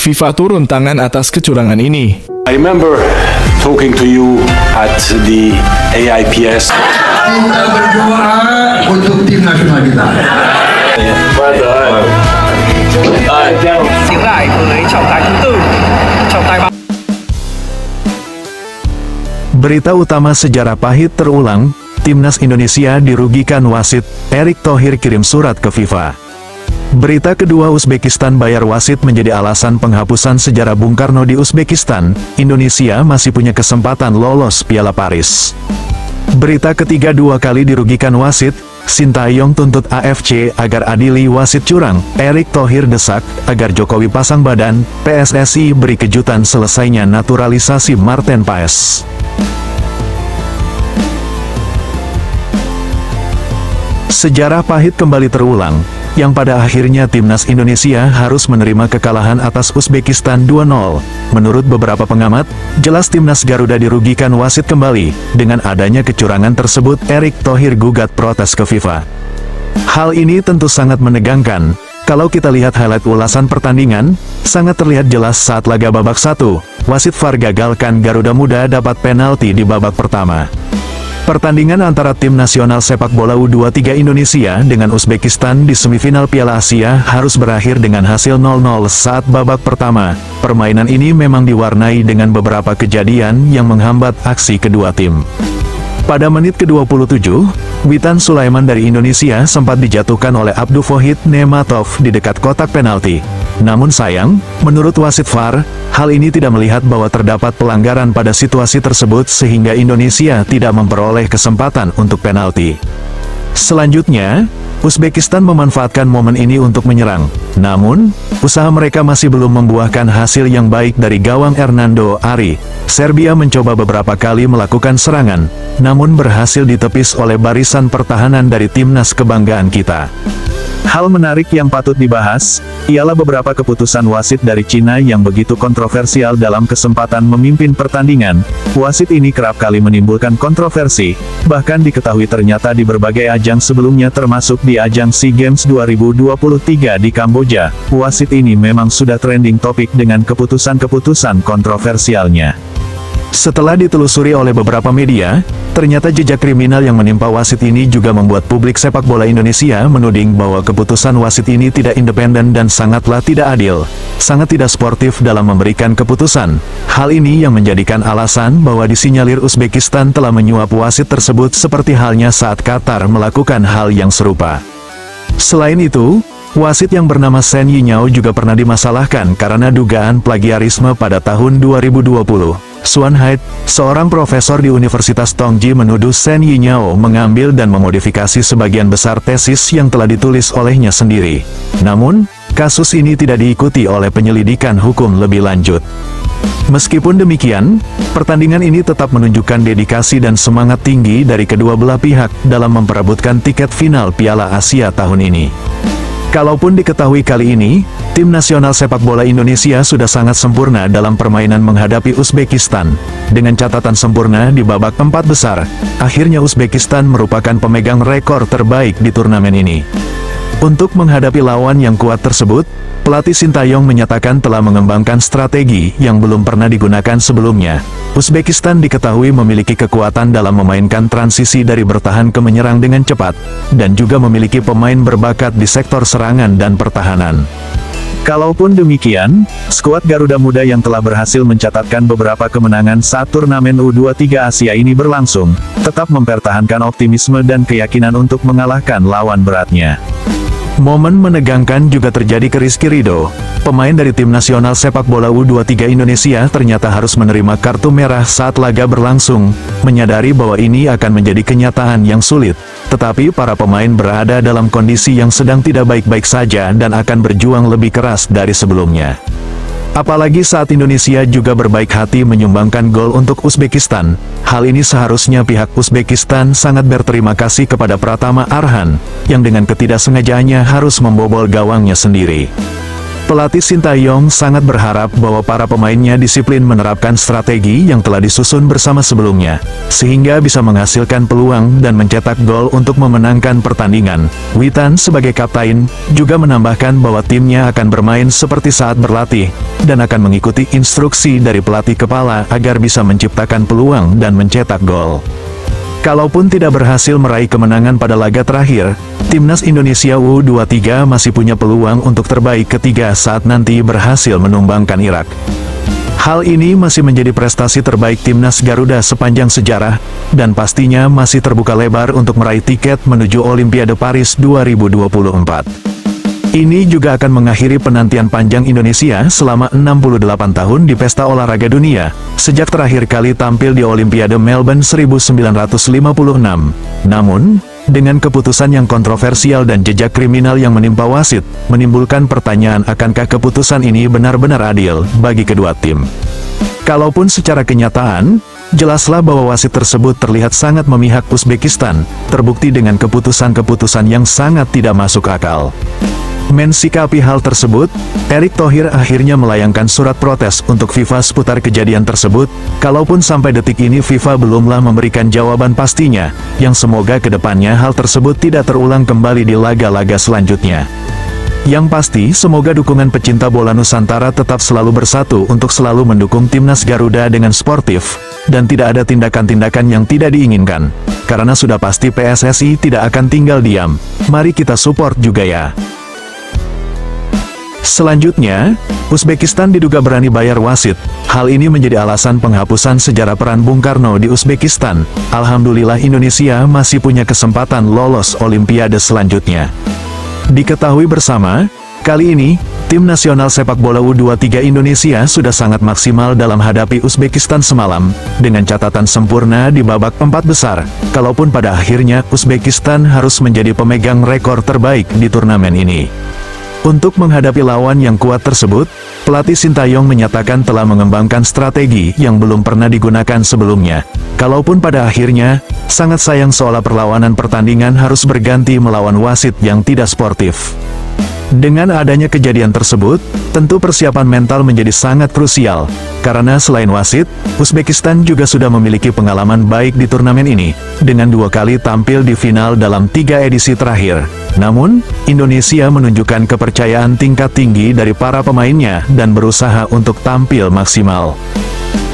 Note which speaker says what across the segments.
Speaker 1: FIFA turun tangan atas kecurangan ini.
Speaker 2: I remember talking to you at the AIPS.
Speaker 3: Kita berdoa untuk tim nasional kita.
Speaker 4: Berita utama sejarah pahit terulang, Timnas Indonesia dirugikan wasit, Erick Thohir kirim surat ke FIFA. Berita kedua, Uzbekistan bayar wasit menjadi alasan penghapusan sejarah Bung Karno di Uzbekistan, Indonesia masih punya kesempatan lolos Piala Paris. Berita ketiga, 2 kali dirugikan wasit, Sintayong tuntut AFC agar adili wasit curang, Erick Thohir desak agar Jokowi pasang badan, PSSI beri kejutan selesainya naturalisasi Marten Paes. Sejarah pahit kembali terulang, yang pada akhirnya Timnas Indonesia harus menerima kekalahan atas Uzbekistan 2-0. Menurut beberapa pengamat, jelas Timnas Garuda dirugikan wasit kembali. Dengan adanya kecurangan tersebut, Erick Thohir gugat protes ke FIFA. Hal ini tentu sangat menegangkan. Kalau kita lihat highlight ulasan pertandingan, sangat terlihat jelas saat laga babak 1, wasit VAR gagalkan Garuda Muda dapat penalti di babak pertama. Pertandingan antara tim nasional sepak bola U23 Indonesia dengan Uzbekistan di semifinal Piala Asia harus berakhir dengan hasil 0-0 saat babak pertama. Permainan ini memang diwarnai dengan beberapa kejadian yang menghambat aksi kedua tim. Pada menit ke-27, Witan Sulaiman dari Indonesia sempat dijatuhkan oleh Abdulfohid Nematov di dekat kotak penalti. Namun sayang, menurut wasit VAR, hal ini tidak melihat bahwa terdapat pelanggaran pada situasi tersebut sehingga Indonesia tidak memperoleh kesempatan untuk penalti. Selanjutnya, Uzbekistan memanfaatkan momen ini untuk menyerang. Namun, usaha mereka masih belum membuahkan hasil yang baik dari gawang Hernando Ari. Serbia mencoba beberapa kali melakukan serangan, namun berhasil ditepis oleh barisan pertahanan dari timnas kebanggaan kita. Hal menarik yang patut dibahas, ialah beberapa keputusan wasit dari Cina yang begitu kontroversial dalam kesempatan memimpin pertandingan. Wasit ini kerap kali menimbulkan kontroversi, bahkan diketahui ternyata di berbagai ajang sebelumnya termasuk di ajang SEA Games 2023 di Kamboja. Wasit ini memang sudah trending topik dengan keputusan-keputusan kontroversialnya. Setelah ditelusuri oleh beberapa media, ternyata jejak kriminal yang menimpa wasit ini juga membuat publik sepak bola Indonesia menuding bahwa keputusan wasit ini tidak independen dan sangatlah tidak adil, sangat tidak sportif dalam memberikan keputusan. Hal ini yang menjadikan alasan bahwa disinyalir Uzbekistan telah menyuap wasit tersebut seperti halnya saat Qatar melakukan hal yang serupa. Selain itu, wasit yang bernama Shen Yinyao juga pernah dimasalahkan karena dugaan plagiarisme pada tahun 2020. Suan Hait, seorang profesor di Universitas Tongji menuduh Shen Yinyao mengambil dan memodifikasi sebagian besar tesis yang telah ditulis olehnya sendiri. Namun, kasus ini tidak diikuti oleh penyelidikan hukum lebih lanjut. Meskipun demikian, pertandingan ini tetap menunjukkan dedikasi dan semangat tinggi dari kedua belah pihak dalam memperebutkan tiket final Piala Asia tahun ini. Kalaupun diketahui kali ini, tim nasional sepak bola Indonesia sudah sangat sempurna dalam permainan menghadapi Uzbekistan. Dengan catatan sempurna di babak 4 besar, akhirnya Uzbekistan merupakan pemegang rekor terbaik di turnamen ini. Untuk menghadapi lawan yang kuat tersebut, pelatih Sintayong menyatakan telah mengembangkan strategi yang belum pernah digunakan sebelumnya. Uzbekistan diketahui memiliki kekuatan dalam memainkan transisi dari bertahan ke menyerang dengan cepat, dan juga memiliki pemain berbakat di sektor serangan dan pertahanan. Kalaupun demikian, skuad Garuda Muda yang telah berhasil mencatatkan beberapa kemenangan saat turnamen U23 Asia ini berlangsung, tetap mempertahankan optimisme dan keyakinan untuk mengalahkan lawan beratnya. Momen menegangkan juga terjadi ke Rizky Ridho. Pemain dari tim nasional sepak bola U23 Indonesia ternyata harus menerima kartu merah saat laga berlangsung, menyadari bahwa ini akan menjadi kenyataan yang sulit. Tetapi para pemain berada dalam kondisi yang sedang tidak baik-baik saja dan akan berjuang lebih keras dari sebelumnya. Apalagi saat Indonesia juga berbaik hati menyumbangkan gol untuk Uzbekistan. Hal ini seharusnya pihak Uzbekistan sangat berterima kasih kepada Pratama Arhan, yang dengan ketidaksengajaannya harus membobol gawangnya sendiri. Pelatih Sintayong sangat berharap bahwa para pemainnya disiplin menerapkan strategi yang telah disusun bersama sebelumnya, sehingga bisa menghasilkan peluang dan mencetak gol untuk memenangkan pertandingan. Witan sebagai kapten juga menambahkan bahwa timnya akan bermain seperti saat berlatih, dan akan mengikuti instruksi dari pelatih kepala agar bisa menciptakan peluang dan mencetak gol. Kalaupun tidak berhasil meraih kemenangan pada laga terakhir, Timnas Indonesia U23 masih punya peluang untuk terbaik ketiga saat nanti berhasil menumbangkan Irak. Hal ini masih menjadi prestasi terbaik Timnas Garuda sepanjang sejarah, dan pastinya masih terbuka lebar untuk meraih tiket menuju Olimpiade Paris 2024. Ini juga akan mengakhiri penantian panjang Indonesia selama 68 tahun di pesta olahraga dunia, sejak terakhir kali tampil di Olimpiade Melbourne 1956. Namun, dengan keputusan yang kontroversial dan jejak kriminal yang menimpa wasit, menimbulkan pertanyaan akankah keputusan ini benar-benar adil bagi kedua tim. Kalaupun secara kenyataan, jelaslah bahwa wasit tersebut terlihat sangat memihak Uzbekistan, terbukti dengan keputusan-keputusan yang sangat tidak masuk akal. Mensikapi hal tersebut, Erick Thohir akhirnya melayangkan surat protes untuk FIFA seputar kejadian tersebut, kalaupun sampai detik ini FIFA belumlah memberikan jawaban pastinya, yang semoga kedepannya hal tersebut tidak terulang kembali di laga-laga selanjutnya. Yang pasti, semoga dukungan pecinta bola Nusantara tetap selalu bersatu untuk selalu mendukung Timnas Garuda dengan sportif, dan tidak ada tindakan-tindakan yang tidak diinginkan. Karena sudah pasti PSSI tidak akan tinggal diam. Mari kita support juga ya. Selanjutnya, Uzbekistan diduga berani bayar wasit. Hal ini menjadi alasan penghapusan sejarah peran Bung Karno di Uzbekistan. Alhamdulillah Indonesia masih punya kesempatan lolos Olimpiade selanjutnya. Diketahui bersama, kali ini, tim nasional sepak bola U23 Indonesia sudah sangat maksimal dalam hadapi Uzbekistan semalam, dengan catatan sempurna di babak 4 besar, kalaupun pada akhirnya Uzbekistan harus menjadi pemegang rekor terbaik di turnamen ini. Untuk menghadapi lawan yang kuat tersebut, pelatih Sintayong menyatakan telah mengembangkan strategi yang belum pernah digunakan sebelumnya. Kalaupun pada akhirnya, sangat sayang seolah perlawanan pertandingan harus berganti melawan wasit yang tidak sportif. Dengan adanya kejadian tersebut, tentu persiapan mental menjadi sangat krusial, karena selain wasit, Uzbekistan juga sudah memiliki pengalaman baik di turnamen ini, dengan 2 kali tampil di final dalam 3 edisi terakhir. Namun, Indonesia menunjukkan kepercayaan tingkat tinggi dari para pemainnya dan berusaha untuk tampil maksimal.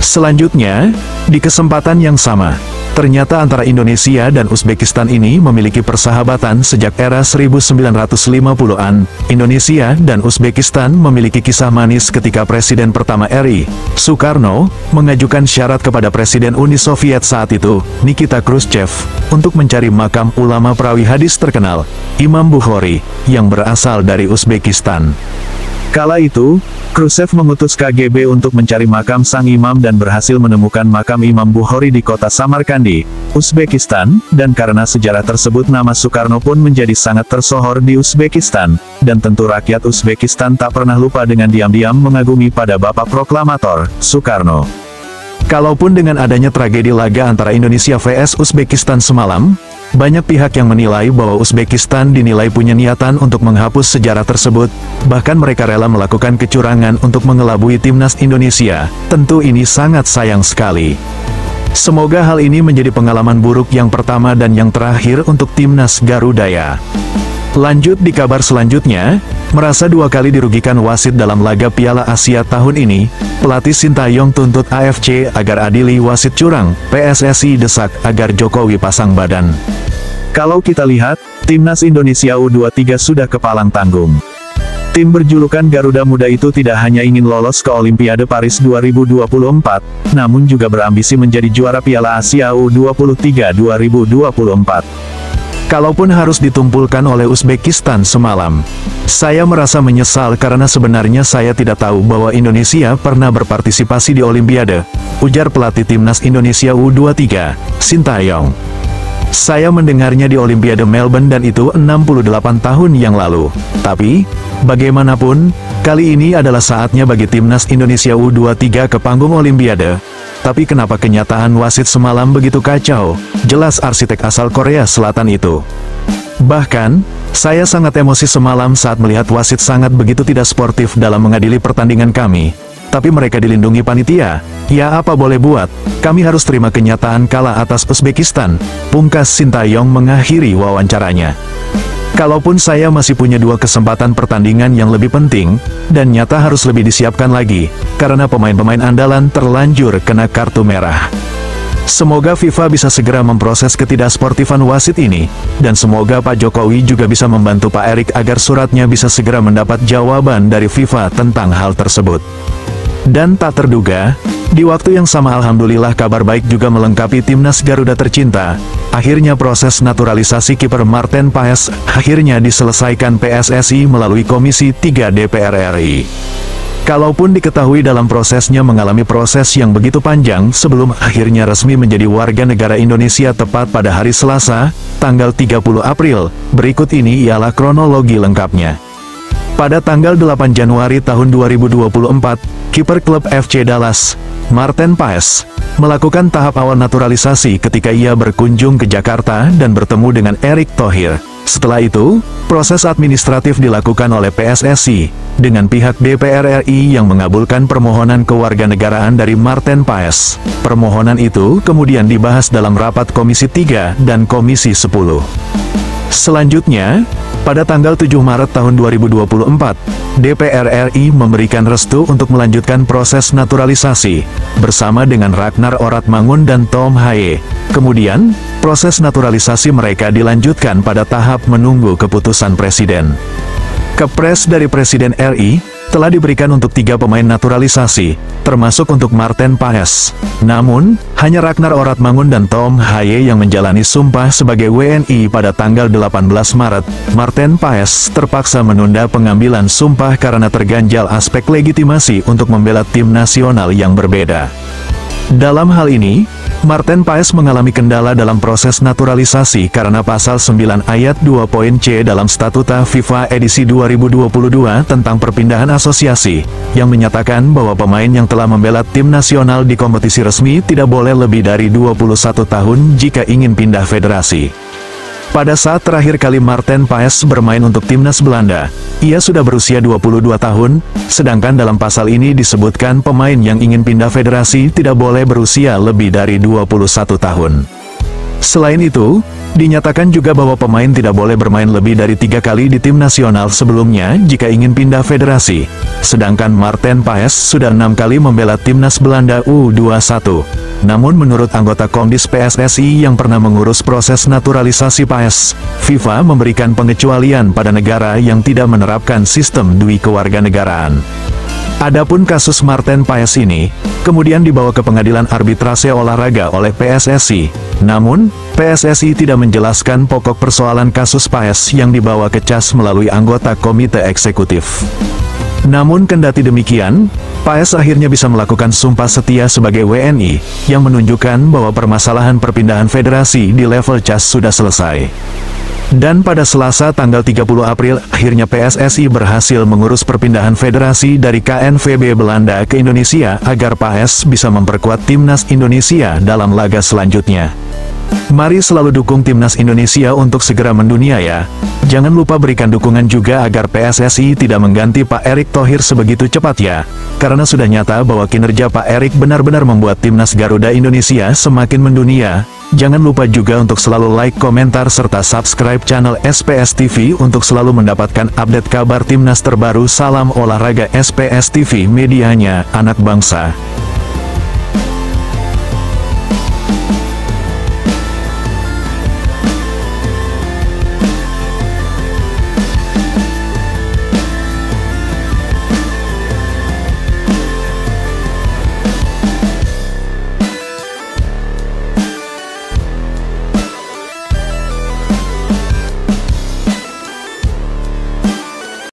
Speaker 4: Selanjutnya, di kesempatan yang sama, ternyata antara Indonesia dan Uzbekistan ini memiliki persahabatan sejak era 1950-an. Indonesia dan Uzbekistan memiliki kisah manis ketika Presiden pertama RI, Soekarno, mengajukan syarat kepada Presiden Uni Soviet saat itu, Nikita Khrushchev, untuk mencari makam ulama perawi hadis terkenal, Imam Bukhari, yang berasal dari Uzbekistan. Kala itu, Khrushchev mengutus KGB untuk mencari makam sang imam dan berhasil menemukan makam Imam Bukhari di kota Samarkandi, Uzbekistan, dan karena sejarah tersebut nama Soekarno pun menjadi sangat tersohor di Uzbekistan, dan tentu rakyat Uzbekistan tak pernah lupa dengan diam-diam mengagumi pada Bapak Proklamator, Soekarno. Kalaupun dengan adanya tragedi laga antara Indonesia vs Uzbekistan semalam, banyak pihak yang menilai bahwa Uzbekistan dinilai punya niatan untuk menghapus sejarah tersebut, bahkan mereka rela melakukan kecurangan untuk mengelabui Timnas Indonesia. Tentu ini sangat sayang sekali. Semoga hal ini menjadi pengalaman buruk yang pertama dan yang terakhir untuk Timnas Garuda ya. Lanjut di kabar selanjutnya, merasa 2 kali dirugikan wasit dalam laga Piala Asia tahun ini, pelatih Sintayong tuntut AFC agar adili wasit curang, PSSI desak agar Jokowi pasang badan. Kalau kita lihat, Timnas Indonesia U23 sudah kepalang tanggung. Tim berjulukan Garuda Muda itu tidak hanya ingin lolos ke Olimpiade Paris 2024, namun juga berambisi menjadi juara Piala Asia U23 2024. Kalaupun harus ditumpulkan oleh Uzbekistan semalam, saya merasa menyesal karena sebenarnya saya tidak tahu bahwa Indonesia pernah berpartisipasi di Olimpiade, ujar pelatih Timnas Indonesia U23, Sintayong. Saya mendengarnya di Olimpiade Melbourne dan itu 68 tahun yang lalu. Tapi, bagaimanapun, kali ini adalah saatnya bagi Timnas Indonesia U23 ke panggung Olimpiade. Tapi kenapa kenyataan wasit semalam begitu kacau? Jelas arsitek asal Korea Selatan itu. Bahkan, Saya sangat emosi semalam saat melihat wasit sangat begitu tidak sportif dalam mengadili pertandingan kami. Tapi mereka dilindungi panitia. Ya apa boleh buat, kami harus terima kenyataan kalah atas Uzbekistan. Pungkas Sintayong mengakhiri wawancaranya. Kalaupun saya masih punya 2 kesempatan pertandingan yang lebih penting, dan nyata harus lebih disiapkan lagi, karena pemain-pemain andalan terlanjur kena kartu merah. Semoga FIFA bisa segera memproses ketidaksportifan wasit ini, dan semoga Pak Jokowi juga bisa membantu Pak Erik agar suratnya bisa segera mendapat jawaban dari FIFA tentang hal tersebut. Dan tak terduga, di waktu yang sama alhamdulillah kabar baik juga melengkapi timnas Garuda tercinta. Akhirnya proses naturalisasi kiper Marten Paes akhirnya diselesaikan PSSI melalui Komisi 3 DPR RI. Kalaupun diketahui dalam prosesnya mengalami proses yang begitu panjang sebelum akhirnya resmi menjadi warga negara Indonesia tepat pada hari Selasa, tanggal 30 April, berikut ini ialah kronologi lengkapnya. Pada tanggal 8 Januari tahun 2024, kiper klub FC Dallas, Marten Paes, melakukan tahap awal naturalisasi ketika ia berkunjung ke Jakarta dan bertemu dengan Erick Thohir. Setelah itu, proses administratif dilakukan oleh PSSI, dengan pihak DPR RI yang mengabulkan permohonan kewarganegaraan dari Marten Paes. Permohonan itu kemudian dibahas dalam rapat Komisi 3 dan Komisi 10. Selanjutnya, pada tanggal 7 Maret tahun 2024, DPR RI memberikan restu untuk melanjutkan proses naturalisasi, bersama dengan Ragnar Oratmangun dan Tom Haye. Kemudian, proses naturalisasi mereka dilanjutkan pada tahap menunggu keputusan Presiden. Kepres dari Presiden RI, telah diberikan untuk 3 pemain naturalisasi, termasuk untuk Marten Paes. Namun, hanya Ragnar Oratmangun dan Tom Haye yang menjalani sumpah sebagai WNI pada tanggal 18 Maret. Marten Paes terpaksa menunda pengambilan sumpah karena terganjal aspek legitimasi untuk membela tim nasional yang berbeda. Dalam hal ini, Marten Paes mengalami kendala dalam proses naturalisasi karena pasal 9 ayat 2.c dalam Statuta FIFA edisi 2022 tentang perpindahan asosiasi, yang menyatakan bahwa pemain yang telah membela tim nasional di kompetisi resmi tidak boleh lebih dari 21 tahun jika ingin pindah federasi. Pada saat terakhir kali Marten Paes bermain untuk timnas Belanda, ia sudah berusia 22 tahun, sedangkan dalam pasal ini disebutkan pemain yang ingin pindah federasi tidak boleh berusia lebih dari 21 tahun. Selain itu, dinyatakan juga bahwa pemain tidak boleh bermain lebih dari 3 kali di tim nasional sebelumnya jika ingin pindah federasi. Sedangkan Marten Paes sudah 6 kali membela timnas Belanda U21. Namun menurut anggota Komdis PSSI yang pernah mengurus proses naturalisasi Paes, FIFA memberikan pengecualian pada negara yang tidak menerapkan sistem dui kewarganegaraan. Adapun kasus Marten Paes ini, kemudian dibawa ke pengadilan arbitrase olahraga oleh PSSI. Namun, PSSI tidak menjelaskan pokok persoalan kasus Paes yang dibawa ke CAS melalui anggota komite eksekutif. Namun kendati demikian, Paes akhirnya bisa melakukan sumpah setia sebagai WNI, yang menunjukkan bahwa permasalahan perpindahan federasi di level CAS sudah selesai. Dan pada Selasa tanggal 30 April, akhirnya PSSI berhasil mengurus perpindahan federasi dari KNVB Belanda ke Indonesia agar Paes bisa memperkuat timnas Indonesia dalam laga selanjutnya. Mari selalu dukung timnas Indonesia untuk segera mendunia ya. Jangan lupa berikan dukungan juga agar PSSI tidak mengganti Pak Erick Thohir sebegitu cepat ya. Karena sudah nyata bahwa kinerja Pak Erick benar-benar membuat timnas Garuda Indonesia semakin mendunia. Jangan lupa juga untuk selalu like, komentar, serta subscribe channel SPS TV untuk selalu mendapatkan update kabar timnas terbaru. Salam olahraga SPS TV, medianya anak bangsa.